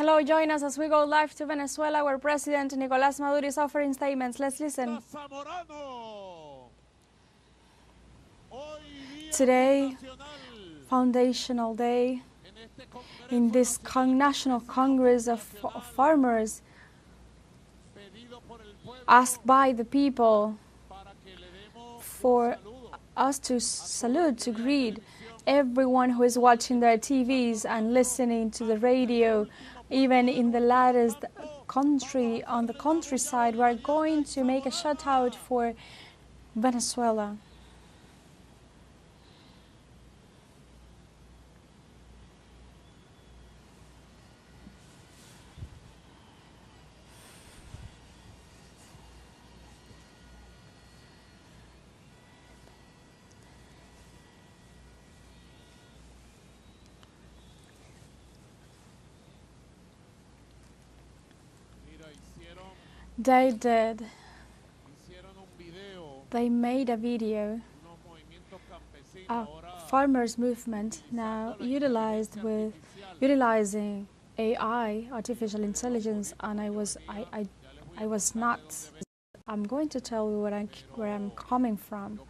Hello, join us as we go live to Venezuela, where President Nicolas Maduro is offering statements. Let's listen. Today, foundational day, in this National Congress of Farmers, asked by the people for us to salute, to greet everyone who is watching their TVs and listening to the radio, even in the latest country, on the countryside. We're going to make a shout out for Venezuela. They did. They made a video, a farmers' movement now utilizing AI, artificial intelligence, and I was not. I'm going to tell you where I'm coming from.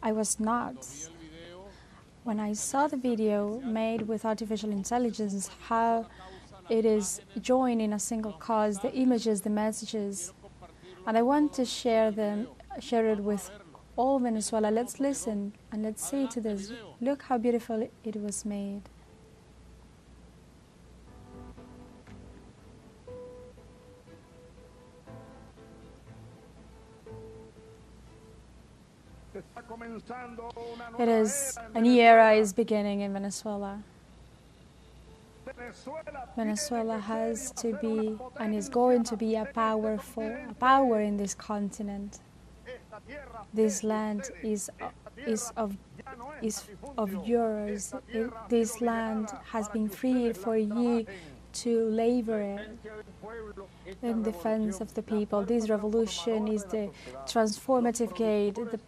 I was not. When I saw the video made with artificial intelligence, how it is joined in a single cause, the images, the messages, and I want to share it with all Venezuela. Let's listen and let's see to this. Look how beautiful it was made. It is a new era is beginning in Venezuela. Venezuela has to be and is going to be a power in this continent. This land is of yours. This land has been freed for you to labor it in defense of the people. This revolution is the transformative gate, the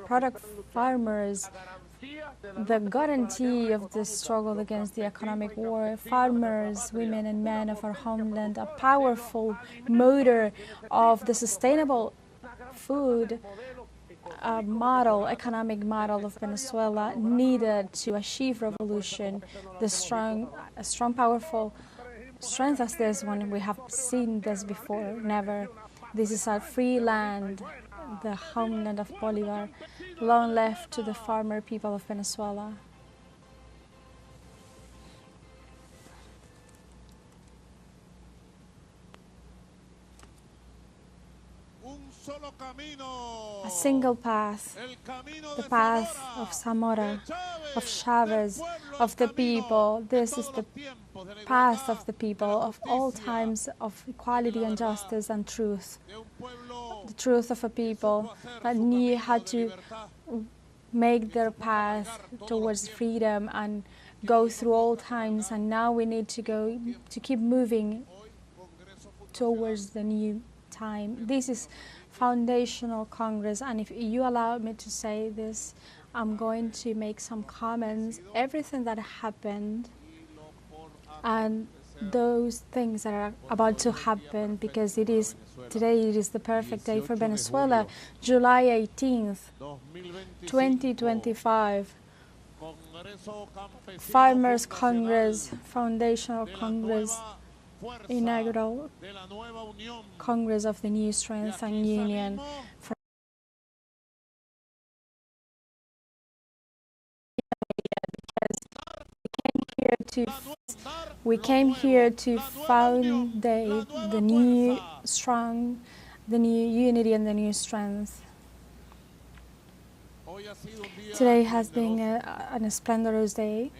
product farmers, the guarantee of the struggle against the economic war, farmers, women and men of our homeland, a powerful motor of the sustainable food economic model of Venezuela needed to achieve revolution. The strong, powerful strength as this one, we have seen this before, never. This is our free land, the homeland of Bolivar, long left to the farmer people of Venezuela. A single path, the path of Zamora, of Chavez, of the people. This is the path of the people, of all times of equality and justice and truth. The truth of a people that knew how to make their path towards freedom and go through all times, and now we need to keep moving towards the new time. This is foundational Congress, and if you allow me to say this, I'm going to make some comments. Everything that happened and those things that are about to happen, because today it is the perfect day for Venezuela, July 18th, 2025, Farmers Congress, Foundational Congress, inaugural Congress of the New Strength and Union. We came here to found the new strong, the new unity and the new strength. Today has been a splendorous day.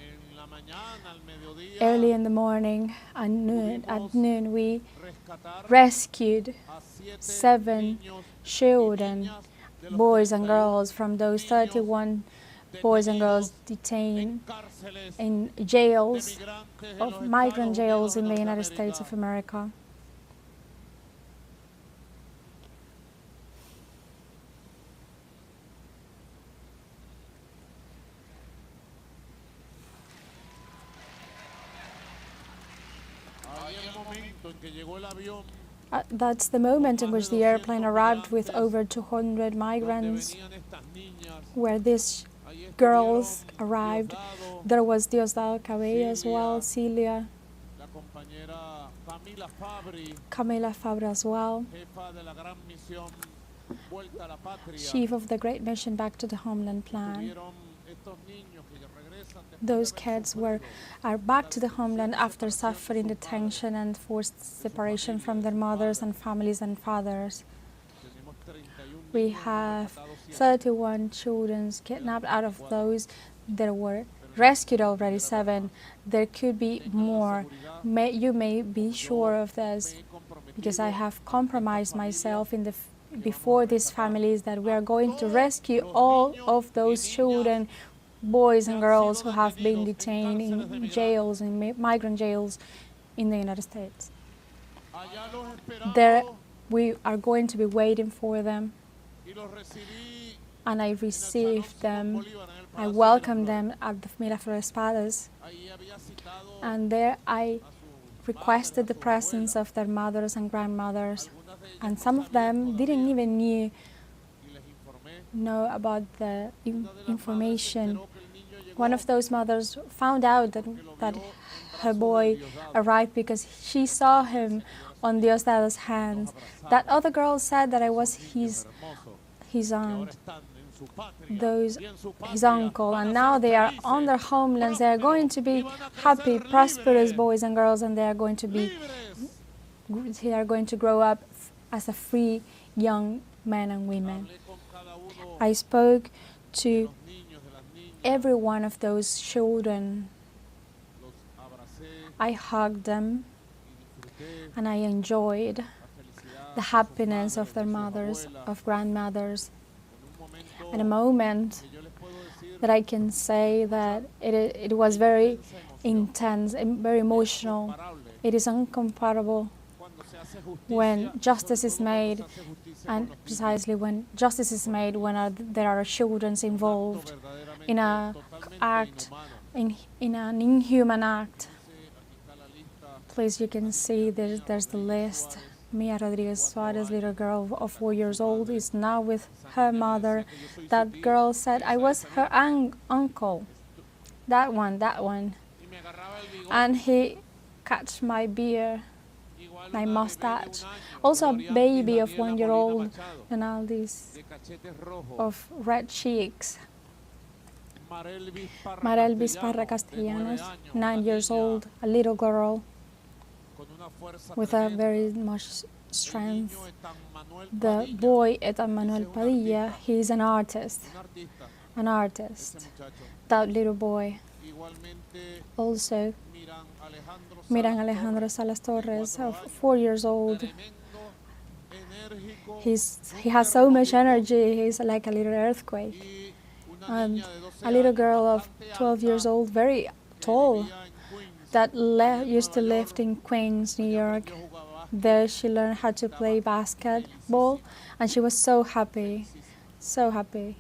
Early in the morning, at noon, we rescued 7 children, boys and girls, from those 31 boys and girls detained in jails, of migrant jails in the United States of America. That's the moment in which the airplane arrived with over 200 migrants, where these girls arrived. There was Diosdado Cabello as well, Celia, Camila Fabra as well, chief of the Great Mission Back to the Homeland Plan. Those kids are back to the homeland after suffering detention and forced separation from their mothers and families and fathers. We have 31 children kidnapped. Out of those, there were rescued already 7. There could be more. You may be sure of this, because I have compromised myself before these families that we are going to rescue all of those children, boys and girls who have been detained in jails, in migrant jails in the United States. There we are going to be waiting for them, and I received them. I welcomed them at the Miraflores Palace, and there I requested the presence of their mothers and grandmothers, and some of them didn't even know about the information. One of those mothers found out that her boy arrived because she saw him on Diosdado's hands. That other girl said that I was his aunt, his uncle, and now they are on their homelands. They are going to be happy, prosperous boys and girls, and they are going to grow up as a free young men and women. I spoke to every one of those children. I hugged them, and I enjoyed the happiness of their mothers, of grandmothers. In a moment that I can say that it was very intense and very emotional. It is incomparable when justice is made, and precisely when justice is made when there are children involved in an inhuman act. Please, you can see there's the list. Mia Rodriguez Suarez, little girl of 4 years old, is now with her mother. That girl said I was her uncle. That one. And he catched my beard, my mustache. Also a baby of 1 year old, and all these of red cheeks. Marel Vizparra Castellanos, 9 years old, a little girl with a very much strength. The boy, Etan Manuel Padilla, he is an artist. That little boy. Also, Miran Alejandro Salas Torres, of 4 years old. He has so much energy, he's like a little earthquake. And a little girl of 12 years old, very tall, that used to live in Queens, New York. There she learned how to play basketball, and she was so happy, so happy.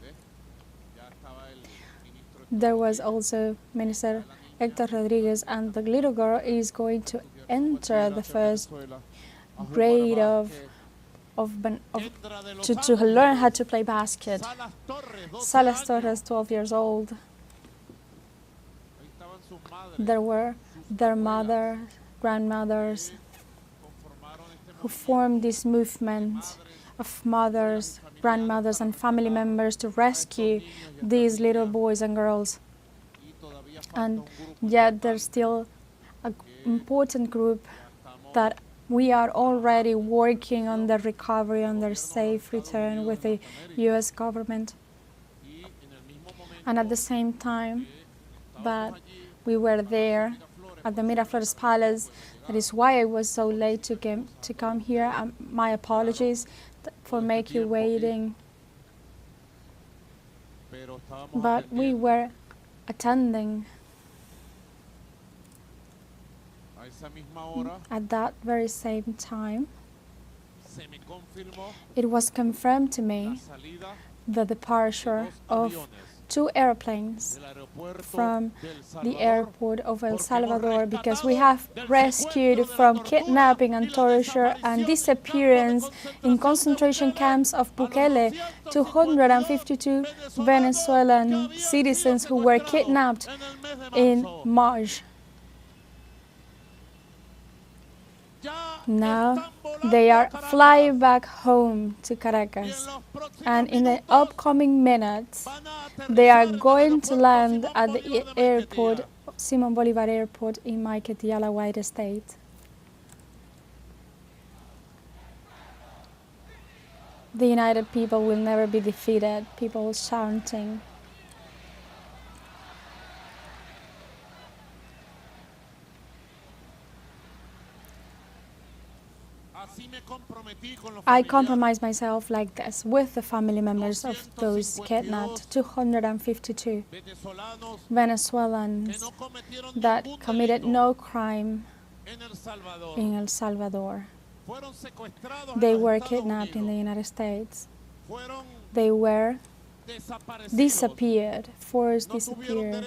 There was also Minister Hector Rodriguez, and the little girl is going to enter the first grade to learn how to play basket. Salas Torres, 12 years old. There were their mother, grandmothers, who formed this movement of mothers, grandmothers, and family members to rescue these little boys and girls. And yet there's still an important group that we are already working on their recovery, on their safe return with the U.S. government. And at the same time that we were there at the Miraflores Palace, that is why I was so late to come here. My apologies for making you waiting. But we were attending at that very same time. It was confirmed to me the departure of 2 airplanes from the airport of El Salvador because we have rescued from kidnapping and torture and disappearance in concentration camps of Bukele 252 Venezuelan citizens who were kidnapped in March. Now they are flying back home to Caracas, and in the upcoming minutes they are going to land at the airport, Simon Bolivar Airport in Maiquetía, White State. The united people will never be defeated, people shouting. I compromise myself like this with the family members of those kidnapped, 252 Venezuelans that committed no crime in El Salvador. They were kidnapped in the United States. They were disappeared, forced disappeared.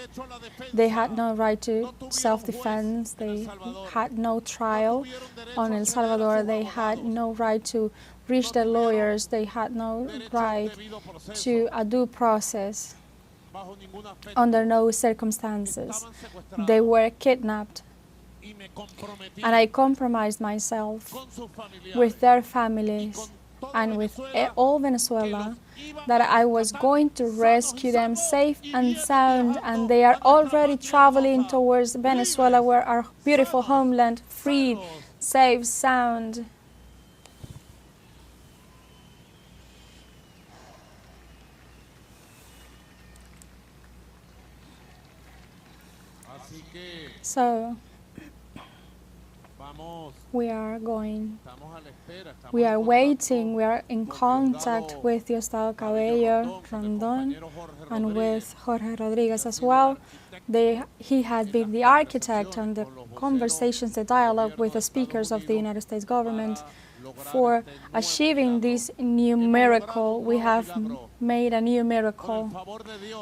They had no right to self-defense. They had no trial on El Salvador. They had no right to reach their lawyers. They had no right to a due process under no circumstances. They were kidnapped. And I compromised myself with their families and with all Venezuela that I was going to rescue them safe and sound, and they are already traveling towards Venezuela, where our beautiful homeland, free, safe, sound. So we are waiting, we are in contact with Diosdado Cabello, Rondon, and with Jorge Rodriguez as well. He has been the architect on the conversations, the dialogue with the speakers of the United States government for achieving this new miracle. We have made a new miracle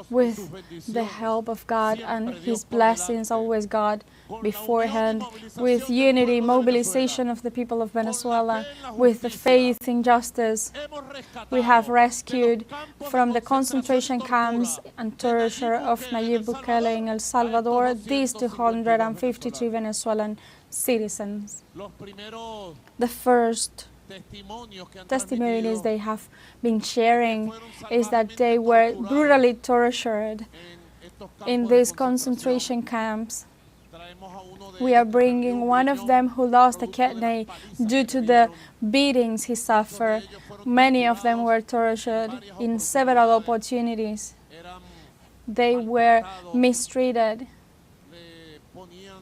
with the help of God and His blessings, always God beforehand, with unity, mobilization of the people of Venezuela, with the faith in justice. We have rescued from the concentration camps and torture of Nayib Bukele in El Salvador these 252 Venezuelan citizens. The first testimonies they have been sharing is that they were brutally tortured in these concentration camps. We are bringing one of them who lost a kidney due to the beatings he suffered. Many of them were tortured in several opportunities. They were mistreated.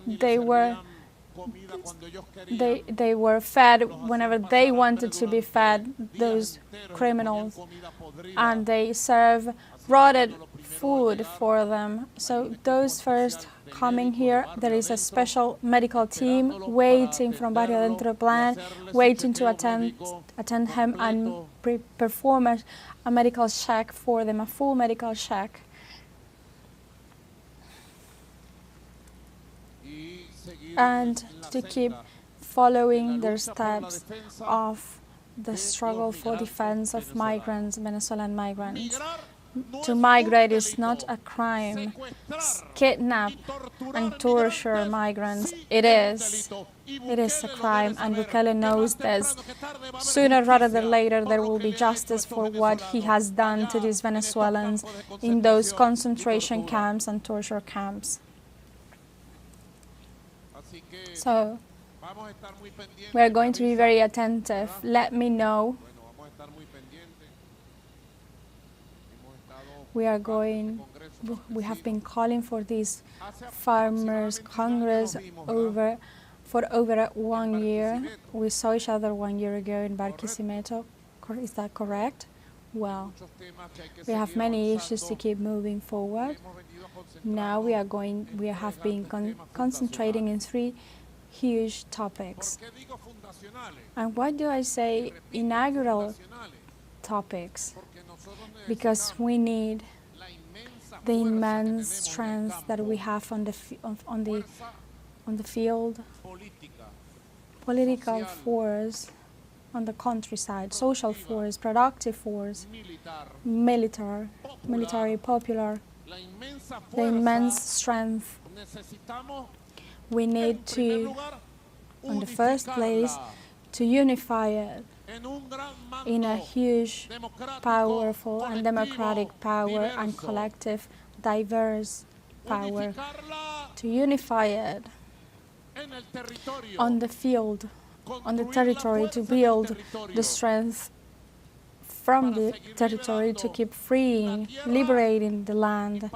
They were fed whenever they wanted to be fed, those criminals, and they serve rotted food for them. So those first coming here, there is a special medical team waiting from Barrio Adentro Plan, waiting to attend him and perform a medical check for them, a full medical check. And to keep following their steps of the struggle for defense of migrants, Venezuelan migrants. To migrate is not a crime. Kidnap and torture migrants, it is a crime, and Bukele knows this. Sooner rather than later, there will be justice for what he has done to these Venezuelans in those concentration camps and torture camps. So, we are going to be very attentive. Let me know. We have been calling for this Farmers Congress for over 1 year. We saw each other 1 year ago in Barquisimeto. Is that correct? Well, we have many issues to keep moving forward. Now we have been concentrating in 3 huge topics. And why do I say inaugural topics? Because we need the immense strength that we have on the field, political force on the countryside, social force, productive force, military, popular, the immense strength. We need to, in the first place, to unify it in a huge, powerful and democratic power and collective, diverse power, to unify it on the field, on the territory, to build the strength from the territory to keep freeing, liberating the land,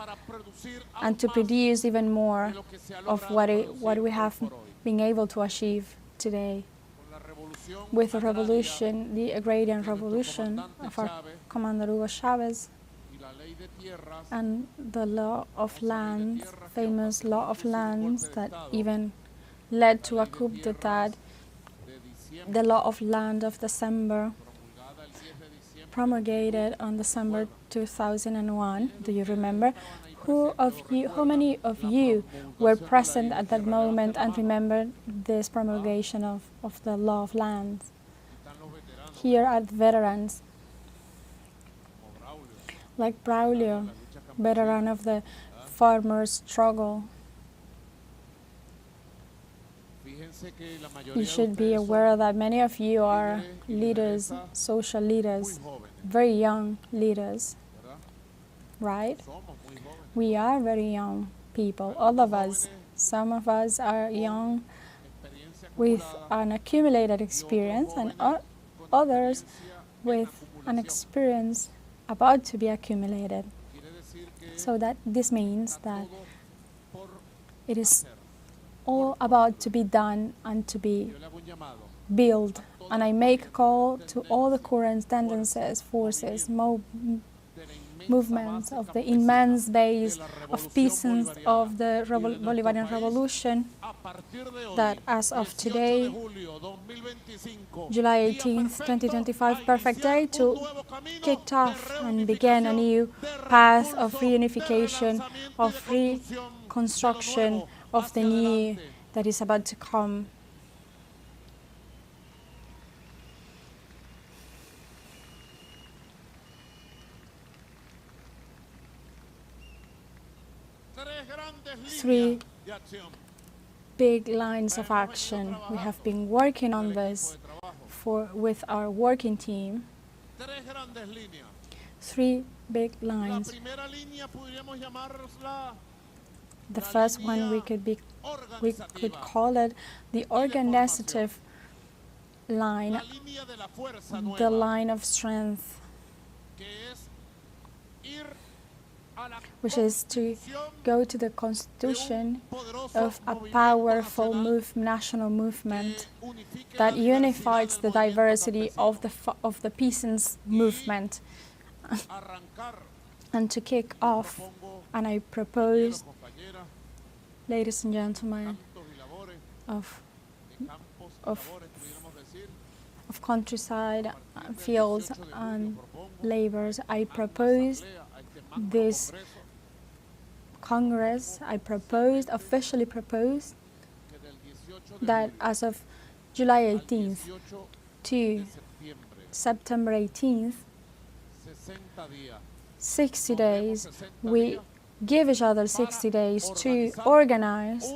and to produce even more of what we have been able to achieve today. With the revolution, the agrarian revolution of our commander Hugo Chavez, and the law of lands, famous law of lands that even led to a coup d'etat, the law of land of December, promulgated on December 2001. Do you remember? How many of you were present at that moment and remember this promulgation of the law of lands? Here are the veterans, like Braulio, veteran of the farmers' struggle. You should be aware that many of you are leaders, social leaders, very young leaders, right? We are very young people, all of us. Some of us are young with an accumulated experience, and others with an experience about to be accumulated. So that this means that it is all about to be done and to be built. And I make a call to all the current tendencies, forces, movements of the immense base of peasants of the Bolivarian Revolution, that as of today, July 18th, 2025, perfect day to kick off and begin a new path of reunification, of reconstruction of the new that is about to come. Three big lines of action. We have been working on this with our working team. Three big lines. The first one we could call it the organizative line, the line of strength, which is to go to the constitution of a powerful national movement that unifies the diversity of the peasants' movement, and to kick off. And I propose, ladies and gentlemen, of countryside, fields and labors, I propose this Congress, officially proposed, that as of July 18th to September 18th, 60 days, we give each other 60 days to organize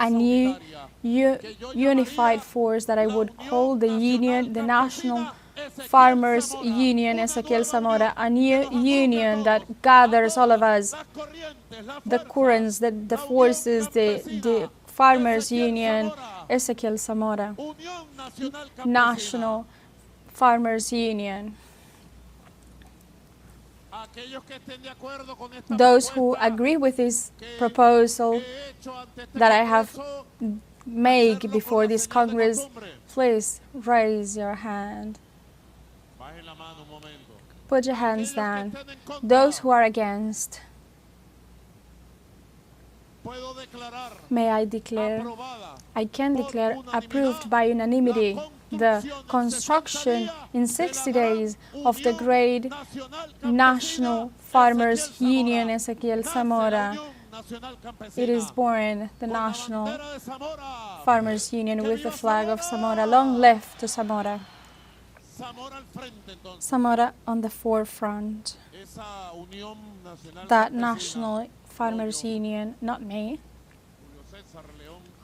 a new unified force that I would call the union, the National Farmers Union Ezequiel Zamora, a new union that gathers all of us, the currents, the forces, the Farmers Union Ezequiel Zamora, National Farmers Union. Those who agree with this proposal that I have made before this Congress, please raise your hand. Put your hands down. Those who are against, may I declare, I can declare approved by unanimity the construction in 60 days of the great National Farmers Union Ezequiel Zamora. It is born, the National Farmers Union, with the flag of Zamora. Long live to Zamora. Zamora on the forefront. That National Farmers Union, not me,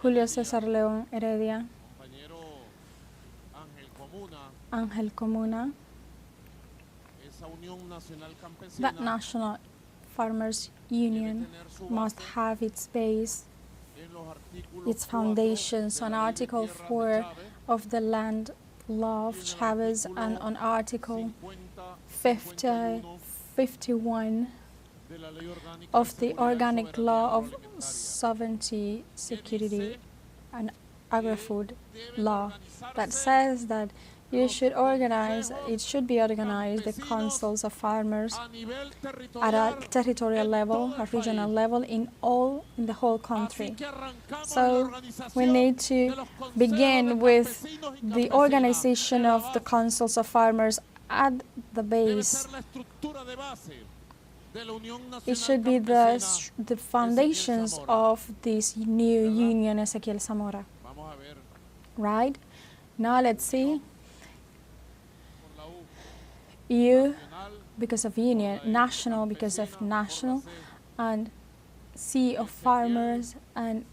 Julio César León Heredia, Ángel Comuna, that National Farmers Union must have its base, its foundations on Article 4 of the Land Law of Chavez and on Article 51 of the Organic Law of Sovereignty, Security and Agri-Food Law, that says that it should be organized, the councils of farmers at a territorial level, a regional level, in the whole country. So we need to begin with the organization of the councils of farmers at the base. It should be the foundations of this new union, Ezequiel Zamora. Right? Now let's see. U because of union, national because of national, and C of farmers and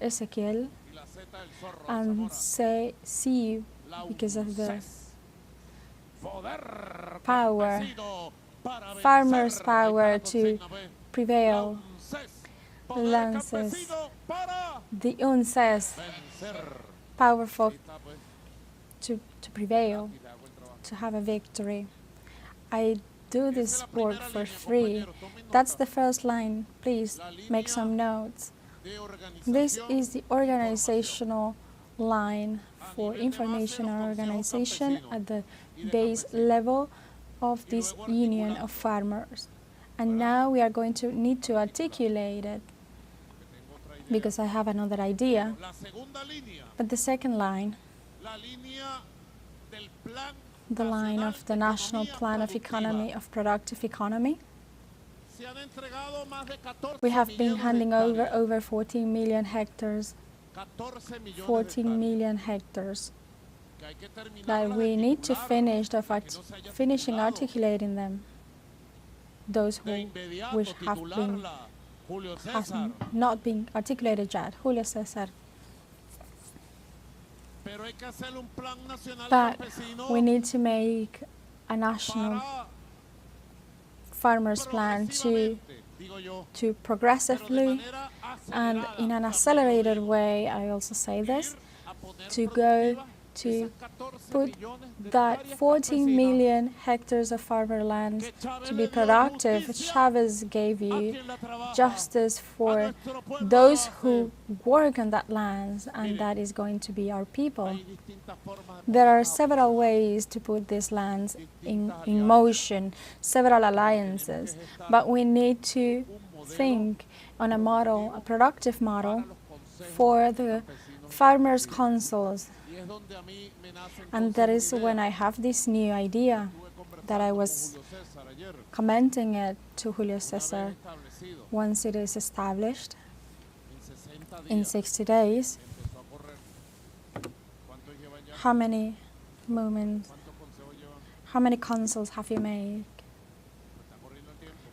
Ezequiel, and say C because of the power, farmers' power to prevail, lances, the unces, powerful to prevail, to have a victory. I do this work for free. That's the first line. Please make some notes. This is the organizational line for information and organization at the base level of this union of farmers. And now we are going to need to articulate it, because I have another idea. But the second line, the line of the National Plan of Economy, of Productive Economy, we have been handing over 14 million hectares, 14 million hectares, that we need to finish finishing articulating them, those which have not been articulated yet. Julio César. But we need to make a national farmers plan to progressively and in an accelerated way, I also say this, to go to put that 14 million hectares of farmer land to be productive. Chavez gave you justice for those who work on that land, and that is going to be our people. There are several ways to put these lands in motion, several alliances, but we need to think on a model, a productive model for the farmers' councils. And that is when I have this new idea that I was commenting it to Julio César. Once it is established, in 60 days, how many councils have you made?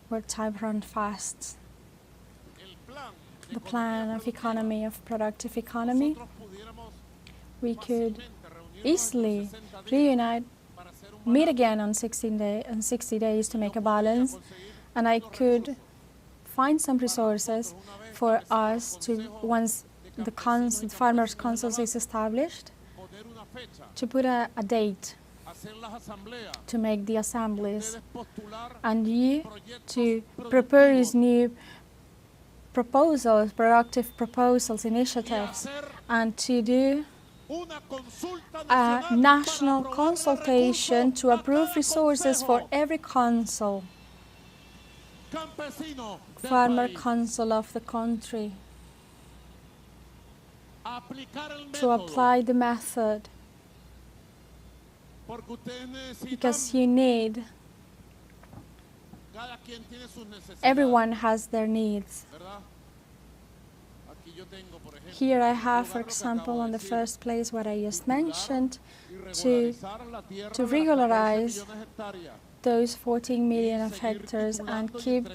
Where time runs fast. The plan of economy, of productive economy, we could easily reunite, meet again on 60 days to make a balance, and I could find some resources for us to, once the Farmers' Council is established, to put a date, to make the assemblies, and you to propose new proposals, productive proposals, initiatives, and to do a national consultation to approve resources for every council, farmer council of the country, to apply the method because you need, everyone has their needs. Here I have, for example, on the first place what I just mentioned, to regularize those 14 million of hectares and keep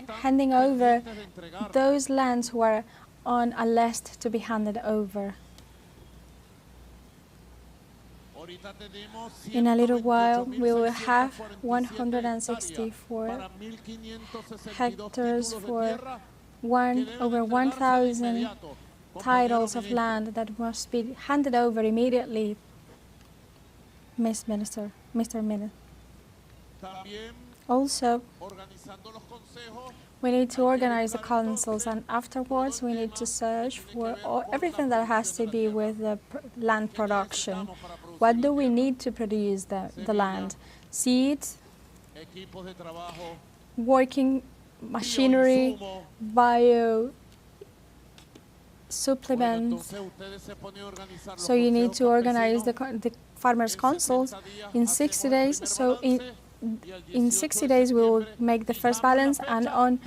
handing over those lands who are on a list to be handed over. In a little while, we will have 164 hectares for over 1,000 titles of land that must be handed over immediately, Mr. Minister. Also, we need to organize the councils, and afterwards we need to search for everything that has to be with the land production. What do we need to produce the land? Seeds, working machinery, bio supplements. So you need to organize the farmers' councils in 60 days. So in 60 days we will make the first balance, and on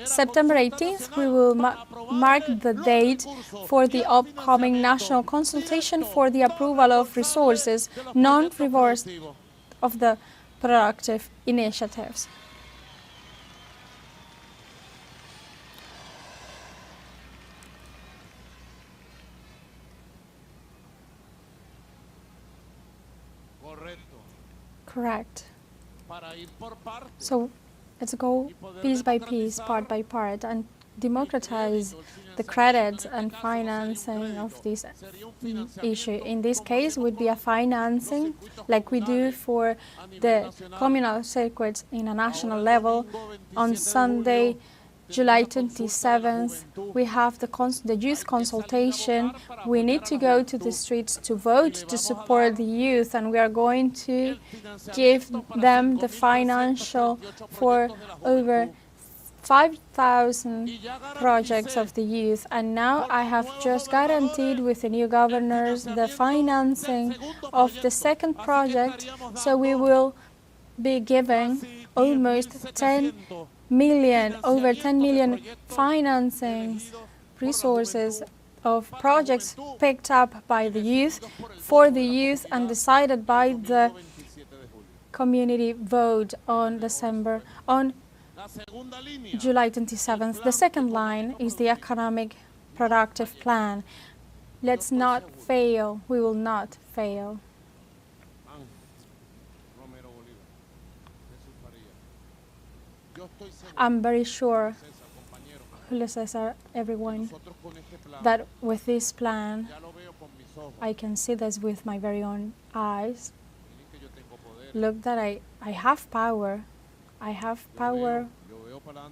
September 18th we will mark the date for the upcoming national consultation for the approval of resources, non-reverse of the productive initiatives. Correct. So let's go piece by piece, part by part, and democratize the credit and financing of this issue. In this case, would be a financing like we do for the communal circuits in a national level. On Sunday, July 27th, we have the youth consultation. We need to go to the streets to vote to support the youth, and we are going to give them the financial for over 5,000 projects of the youth. And now I have just guaranteed with the new governors the financing of the second project, so we will be giving almost over 10 million financing resources of projects picked up by the youth, for the youth, and decided by the community vote on July 27th. The second line is the economic productive plan. Let's not fail. We will not fail. I'm very sure, Julio Cesar, everyone, that with this plan, I can see this with my very own eyes. Look that I have power. I have power.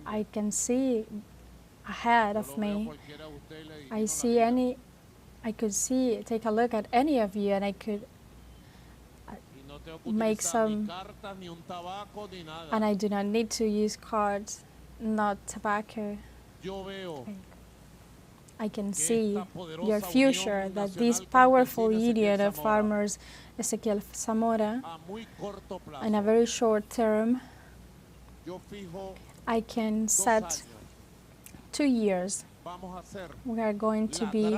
I can see ahead of me. Take a look at any of you, and I could make some, and I do not need to use cards, not tobacco. I can see your future, that this powerful union of farmers, Ezequiel Zamora, in a very short term, I can set 2 years. We are going to be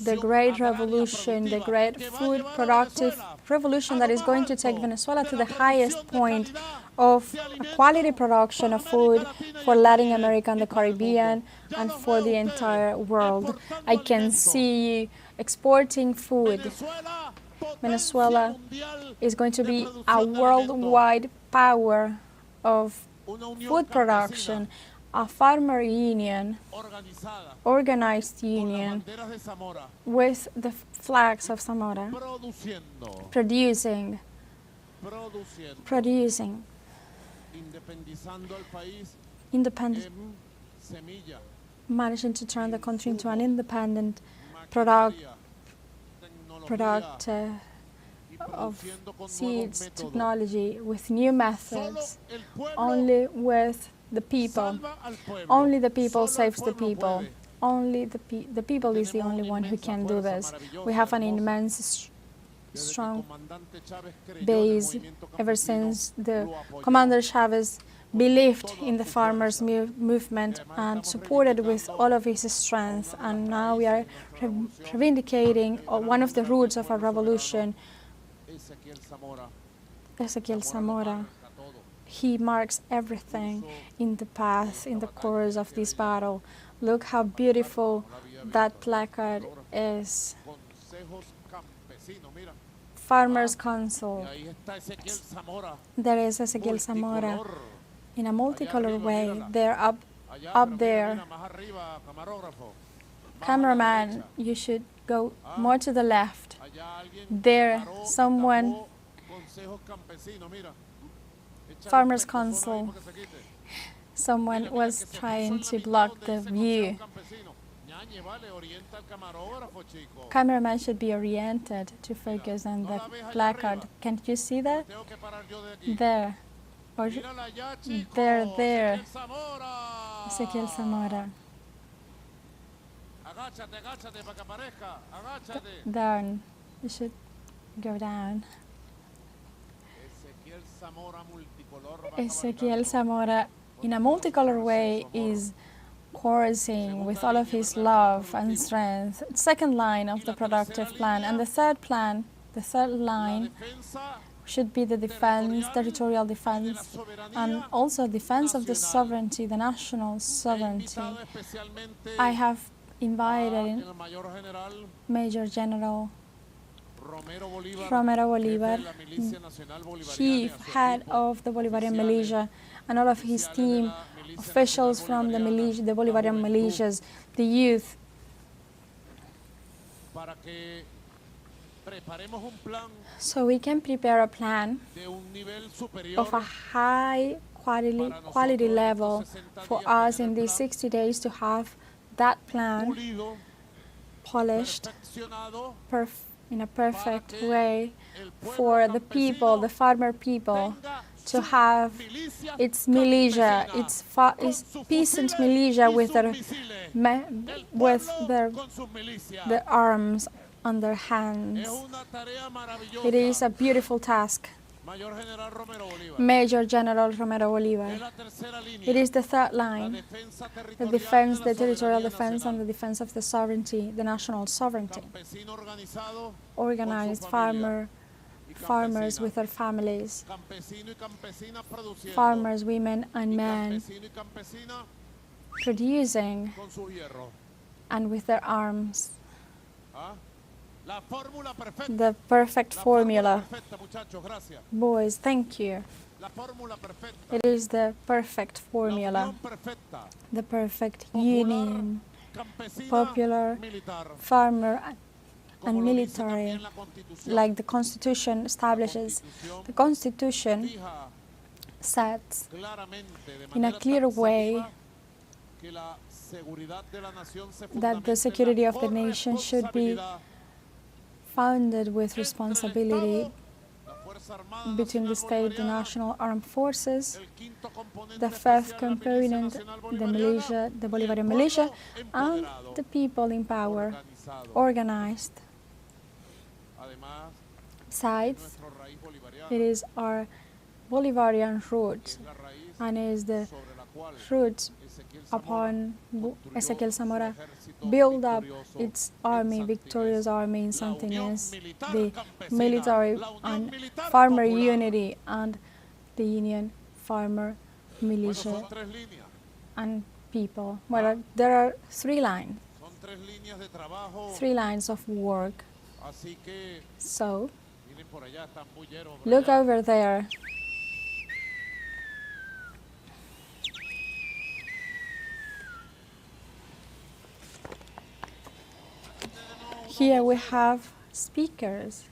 the great revolution, the great food productive revolution that is going to take Venezuela to the highest point of quality production of food for Latin America and the Caribbean and for the entire world. I can see you exporting food. Venezuela is going to be a worldwide power of food production, a farmer union, organized union, with the flags of Zamora, producing, independent, managing to turn the country into an independent product of seeds, technology, with new methods, only with the people. Only the people saves the people. Only the people is the only one who can do this. We have an immense strong base ever since the Commander Chavez believed in the farmers' movement and supported with all of his strength. And now we are reivindicating one of the roots of our revolution, Ezequiel Zamora. He marks everything in the path, in the course of this battle. Look how beautiful that placard is. Farmers' Council. There is Ezequiel Zamora in a multicolored way. They're up there. Cameraman, you should go more to the left. There, someone. Farmers' Council. Someone was trying to block the view. Cameraman should be oriented to focus on the placard. Can't you see that? There. Or there. Ezequiel Zamora. Down. You should go down. Ezequiel Zamora, in a multicolor way, is coursing with all of his love and strength. Second line of the productive plan. And the third line should be the defense, territorial defense, and also defense of the sovereignty, the national sovereignty. I have invited Major General Romero Bolivar, chief head of the Bolivarian militia, and all of his team, officials from the militia, the Bolivarian militias, the youth, so we can prepare a plan of a high quality level for us in these 60 days to have that plan polished in a perfect way for the people, the farmer people, to have its militia, its peasant militia with their arms on their hands. It is a beautiful task. Major General Romero Bolivar. It is the third line, the defense, the territorial defense, and the defense of the sovereignty, the national sovereignty. Organized farmers with their families, farmers, women and men, producing and with their arms. The perfect formula. Boys, thank you. It is the perfect formula. The perfect union. Popular, farmer, and military, like the Constitution establishes. The Constitution sets in a clear way that the security of the nation should be founded with responsibility between the state, the national armed forces, the fifth component, the militia, the Bolivarian militia, and the people in power, organized. Besides, it is our Bolivarian root, and is the root upon Ezequiel Zamora build up its army, victorious army in Santianes, the military and farmer unity, and the union farmer militia and people. Well, there are three lines of work. So, look over there. Here we have speakers.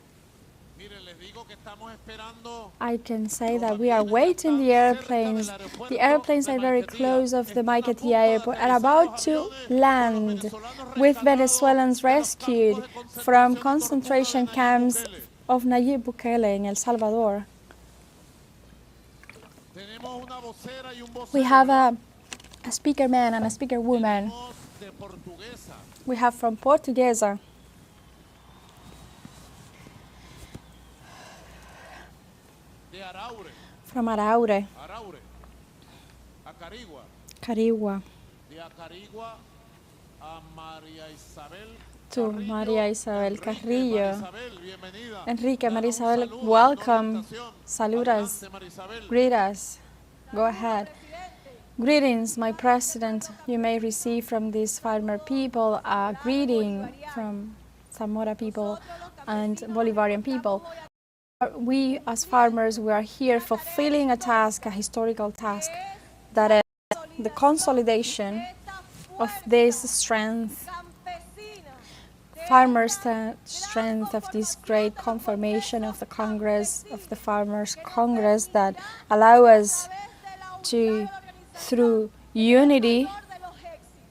I can say that we are waiting the airplanes. The airplanes are very close of the Maiquetía airport and about to land with Venezuelans rescued from concentration camps of Nayib Bukele in El Salvador. We have a speaker man and a speaker woman. We have from Portuguesa. from Araure, Carigua, to Maria Isabel Carrillo. Enrique, Maria Isabel, welcome. Salud us. Greet us. Go ahead. Greetings, my president. You may receive from these farmer people a greeting from Zamora people and Bolivarian people. We, as farmers, we are here fulfilling a task, a historical task, that is the consolidation of this strength, farmers' strength of this great confirmation of the Congress, of the Farmers' Congress, that allow us to, through unity,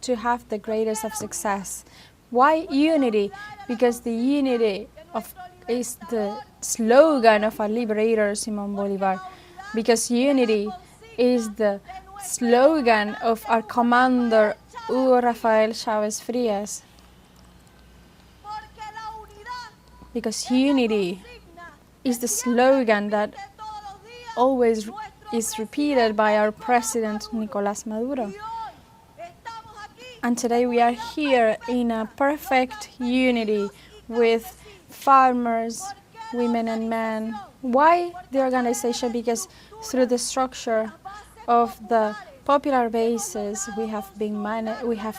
to have the greatest of success. Why unity? Because the unity is the slogan of our liberator, Simón Bolívar. Because unity is the slogan of our commander, Hugo Rafael Chávez Frías. Because unity is the slogan that always is repeated by our president, Nicolas Maduro. And today we are here in a perfect unity with farmers, women and men. Why the organization? Because through the structure of the popular bases, we have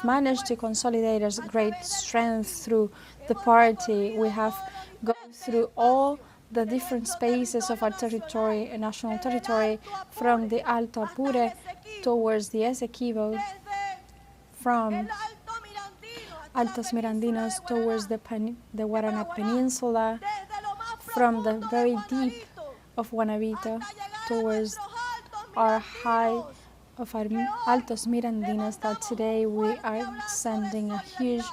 managed to consolidate our great strength through the party. We have gone through all the different spaces of our territory, national territory, from the Alto Apure towards the Esequibo, from Altos Mirandinos towards the Guarana Peninsula, from the very deep of Guanabito towards our high of our Altos Mirandinos, that today we are sending a huge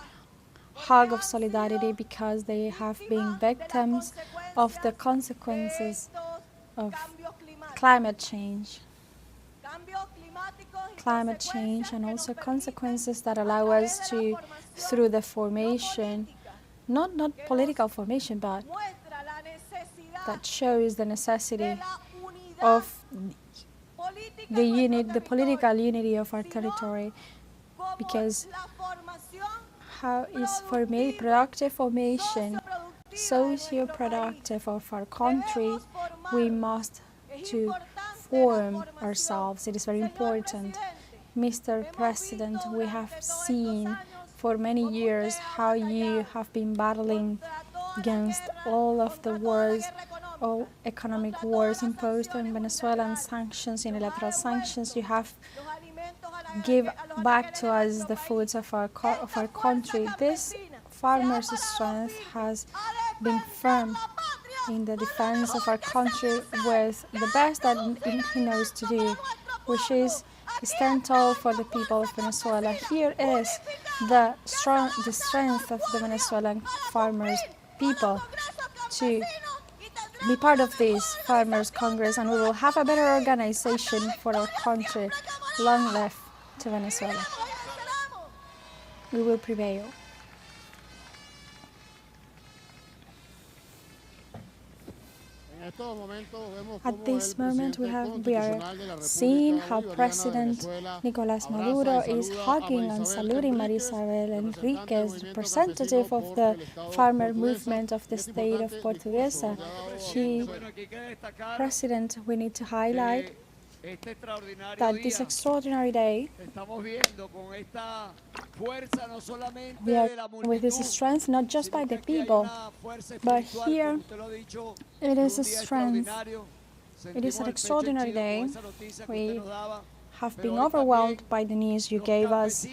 hug of solidarity because they have been victims of the consequences of climate change. And also consequences that allow us to, through the formation, not political formation, but that shows the necessity of the political unity of our territory, because how is productive formation, socio-productive of our country, we must to form ourselves. It is very important. Mr. President, we have seen for many years how you have been battling against all of the wars, all economic wars imposed on Venezuela, and sanctions, unilateral sanctions. You have give back to us the foods of our country. This farmer's strength has been firm in the defense of our country with the best that he knows to do, which is stand tall for the people of Venezuela. Here is the strength of the Venezuelan farmers people to be part of this Farmers Congress, and we will have a better organization for our country. Long live to Venezuela. We will prevail. At this moment, we are seeing how President Nicolas Maduro is hugging and saluting Maria Isabel Enriquez, representative of the farmer movement of the state of Portuguesa. President, we need to highlight that this extraordinary day, we are with this strength not just by the people, but here it is a strength. It is an extraordinary day. We have been overwhelmed by the news you gave us.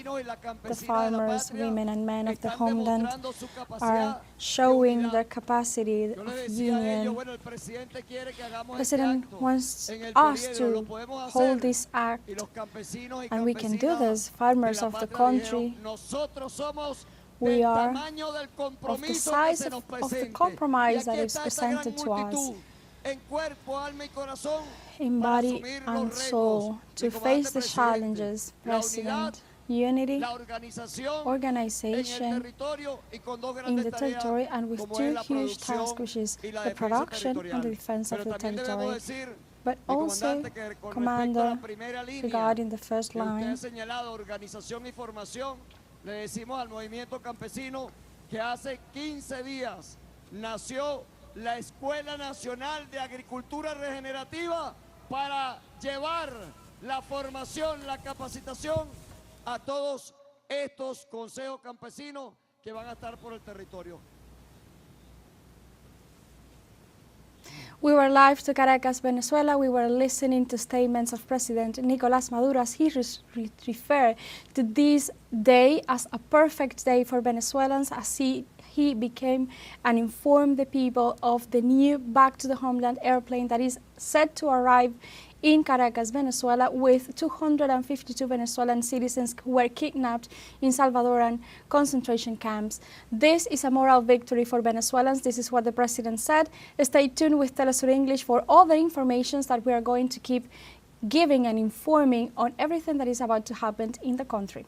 The farmers, women and men of the homeland are showing their capacity of union. President wants us to hold this act, and we can do this. Farmers of the country, we are of the size of the compromise that is presented to us, in body and soul, to face the challenges. President, unity, organization in the territory, and with two huge tasks, which is the production and the defense of the territory. but also, Commander, regarding the first line, organización y formación, le decimos al movimiento campesino que hace 15 días nació la Escuela Nacional de Agricultura Regenerativa para llevar la formación, la capacitación a todos estos consejos campesinos que van a estar por el territorio. We were live to Caracas, Venezuela. We were listening to statements of President Nicolas Maduro as he referred to this day as a perfect day for Venezuelans, as he became and informed the people of the new back to the homeland airplane that is set to arrive in Caracas, Venezuela, with 252 Venezuelan citizens who were kidnapped in Salvadoran concentration camps. This is a moral victory for Venezuelans. This is what the president said. Stay tuned with teleSUR English for all the information that we are going to keep giving and informing on everything that is about to happen in the country.